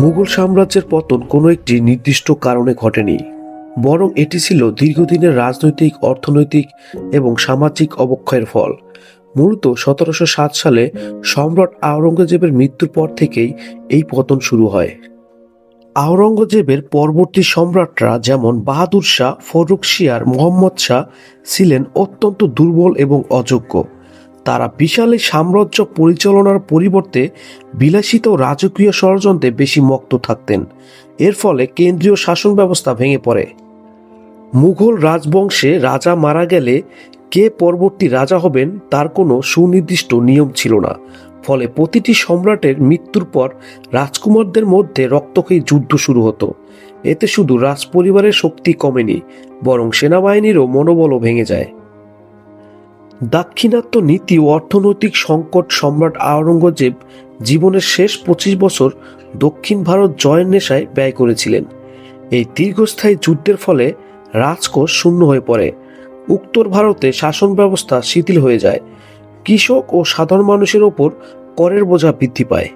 মুঘল সাম্রাজ্যের পতন কোনো একটি নির্দিষ্ট কারণে ঘটেনি, বরং এটি ছিল দীর্ঘদিনের রাজনৈতিক, অর্থনৈতিক এবং সামাজিক অবক্ষয়ের ফল। মূলত 1707 সালে সম্রাট আওরঙ্গজেবের মৃত্যুর পর থেকেই এই পতন শুরু হয়। আওরঙ্গজেবের পরবর্তী সম্রাটরা যেমন বাহাদুর শাহ, ফররুখ সিয়ার, মোহাম্মদ শাহ ছিলেন অত্যন্ত দুর্বল এবং অযোগ্য। তারা বিশাল এই সাম্রাজ্য পরিচালনার পরিবর্তে বিলাসিত রাজকীয় ষড়যন্ত্রে বেশি মত্ত থাকতেন। এর ফলে কেন্দ্রীয় শাসন ব্যবস্থা ভেঙে পড়ে। মুঘল রাজবংশে রাজা মারা গেলে কে পরবর্তী রাজা হবেন তার কোনো সুনির্দিষ্ট নিয়ম ছিল না। ফলে প্রতিটি সম্রাটের মৃত্যুর পর রাজকুমারদের মধ্যে রক্তক্ষয়ী যুদ্ধ শুরু হতো। এতে শুধু রাজপরিবারের শক্তি কমেনি, বরং সেনাবাহিনীরও মনোবলও ভেঙে যায়। দাক্ষিণাত্য নীতি ও অর্থনৈতিক সংকট সম্রাট আওরঙ্গজেব জীবনের শেষ 25 বছর দক্ষিণ ভারত জয়ের নেশায় ব্যয় করেছিলেন। এই দীর্ঘস্থায়ী যুদ্ধের ফলে রাজকোষ শূন্য হয়ে পড়ে, উত্তর ভারতে শাসন ব্যবস্থা শিথিল হয়ে যায়, কৃষক ও সাধারণ মানুষের ওপর করের বোঝা বৃদ্ধি পায়।